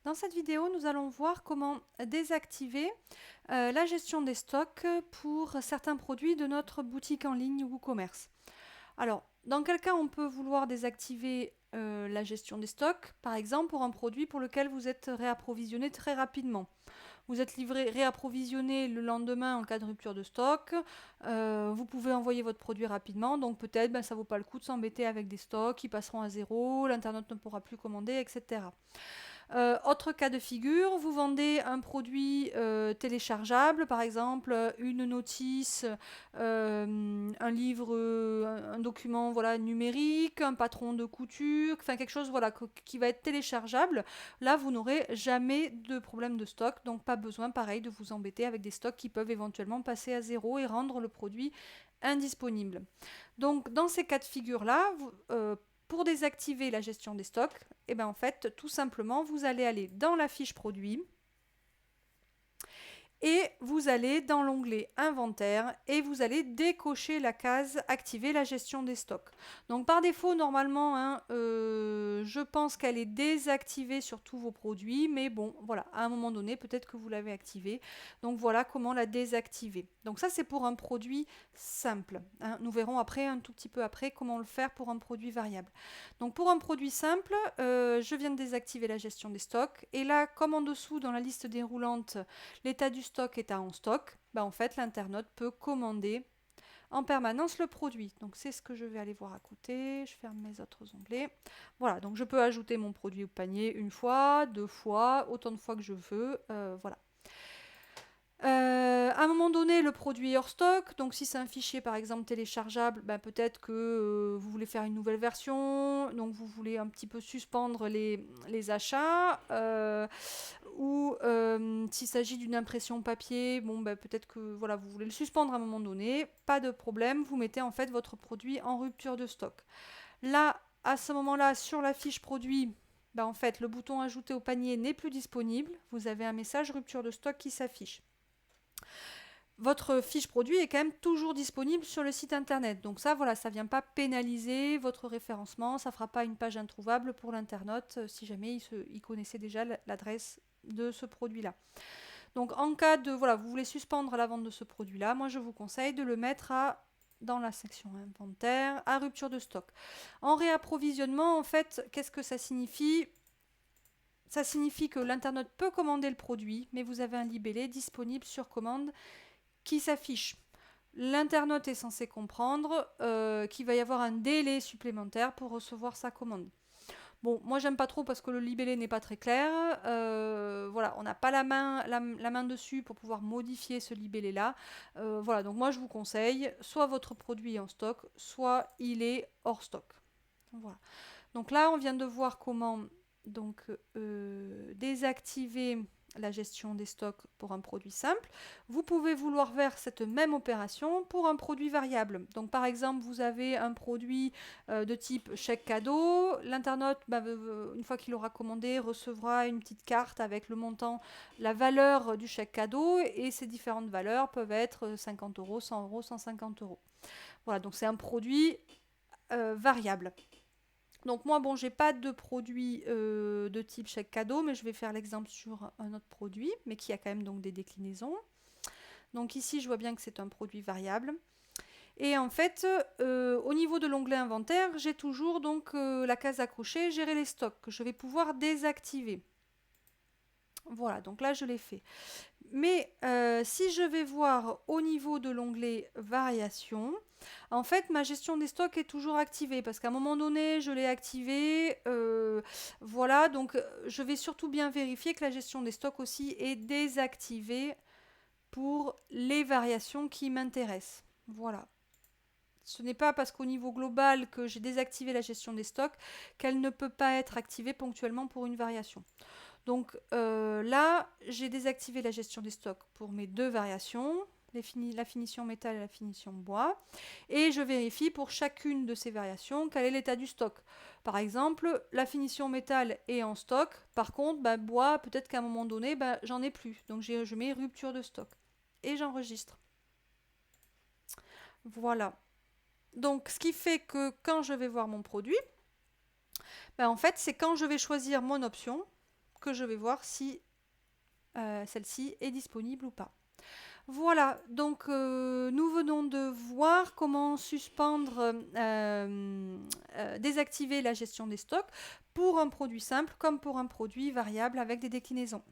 Dans cette vidéo, nous allons voir comment désactiver la gestion des stocks pour certains produits de notre boutique en ligne WooCommerce. Alors, dans quel cas on peut vouloir désactiver la gestion des stocks? Par exemple, pour un produit pour lequel vous êtes réapprovisionné très rapidement. Vous êtes livré, réapprovisionné le lendemain en cas de rupture de stock. Vous pouvez envoyer votre produit rapidement, donc peut-être ça ne vaut pas le coup de s'embêter avec des stocks qui passeront à zéro, l'internaute ne pourra plus commander, etc. Autre cas de figure, vous vendez un produit téléchargeable, par exemple une notice, un livre, un document voilà, numérique, un patron de couture, enfin quelque chose voilà, qui va être téléchargeable. Là, vous n'aurez jamais de problème de stock, donc pas besoin pareil de vous embêter avec des stocks qui peuvent éventuellement passer à zéro et rendre le produit indisponible. Donc dans ces cas de figure-là, pour désactiver la gestion des stocks, et en fait, tout simplement, vous allez aller dans la fiche produit et vous allez dans l'onglet inventaire et vous allez décocher la case activer la gestion des stocks. Donc par défaut normalement je pense qu'elle est désactivée sur tous vos produits, mais bon voilà, à un moment donné peut-être que vous l'avez activée. Donc voilà comment la désactiver. Donc ça c'est pour un produit simple, hein. Nous verrons après un tout petit peu après comment le faire pour un produit variable. Donc pour un produit simple, je viens de désactiver la gestion des stocks et là comme en dessous dans la liste déroulante l'état du stock est en stock, en fait l'internaute peut commander en permanence le produit. Donc c'est ce que je vais aller voir à côté. Je ferme mes autres onglets. Voilà, donc je peux ajouter mon produit au panier une fois, deux fois, autant de fois que je veux. Voilà. À un moment donné, le produit est hors stock, donc si c'est un fichier par exemple téléchargeable, peut-être que vous voulez faire une nouvelle version, donc vous voulez un petit peu suspendre les achats, ou s'il s'agit d'une impression papier, peut-être que voilà, vous voulez le suspendre à un moment donné, pas de problème, vous mettez en fait votre produit en rupture de stock. Là, à ce moment-là, sur la fiche produit, en fait, le bouton ajouter au panier n'est plus disponible, vous avez un message rupture de stock qui s'affiche. Votre fiche produit est quand même toujours disponible sur le site internet. Donc ça, voilà, ça ne vient pas pénaliser votre référencement, ça ne fera pas une page introuvable pour l'internaute si jamais il connaissait déjà l'adresse de ce produit-là. Donc en cas de, voilà, vous voulez suspendre la vente de ce produit-là, moi je vous conseille de le mettre dans la section inventaire, à rupture de stock. En réapprovisionnement, en fait, qu'est-ce que ça signifie ? Ça signifie que l'internaute peut commander le produit, mais vous avez un libellé disponible sur commande qui s'affiche. L'internaute est censé comprendre qu'il va y avoir un délai supplémentaire pour recevoir sa commande. Bon, moi j'aime pas trop parce que le libellé n'est pas très clair. Voilà, on n'a pas la main dessus pour pouvoir modifier ce libellé-là. Voilà, donc moi je vous conseille, soit votre produit est en stock, soit il est hors stock. Voilà. Donc là, on vient de voir comment donc désactiver la gestion des stocks pour un produit simple. Vous pouvez vouloir faire cette même opération pour un produit variable. Donc par exemple, vous avez un produit de type chèque cadeau. L'internaute, une fois qu'il aura commandé, recevra une petite carte avec le montant, la valeur du chèque cadeau, et ces différentes valeurs peuvent être 50 euros, 100 euros, 150 euros. Voilà, donc c'est un produit variable. Donc moi, bon, j'ai pas de produit de type chèque cadeau, mais je vais faire l'exemple sur un autre produit, mais qui a quand même donc des déclinaisons. Donc ici, je vois bien que c'est un produit variable. Et en fait, au niveau de l'onglet inventaire, j'ai toujours donc la case à cocher, gérer les stocks, que je vais pouvoir désactiver. Voilà, donc là, je l'ai fait. Mais si je vais voir au niveau de l'onglet variation, en fait, ma gestion des stocks est toujours activée parce qu'à un moment donné, je l'ai activée. Voilà, donc je vais surtout bien vérifier que la gestion des stocks aussi est désactivée pour les variations qui m'intéressent. Voilà. Ce n'est pas parce qu'au niveau global que j'ai désactivé la gestion des stocks qu'elle ne peut pas être activée ponctuellement pour une variation. Donc là, j'ai désactivé la gestion des stocks pour mes deux variations, la finition métal et la finition bois. Et je vérifie pour chacune de ces variations quel est l'état du stock. Par exemple, la finition métal est en stock. Par contre, bois, peut-être qu'à un moment donné, j'en ai plus. Donc je mets rupture de stock. Et j'enregistre. Voilà. Donc ce qui fait que quand je vais voir mon produit, en fait, c'est quand je vais choisir mon option. que je vais voir si celle-ci est disponible ou pas. Voilà, donc nous venons de voir comment suspendre, désactiver la gestion des stocks pour un produit simple comme pour un produit variable avec des déclinaisons.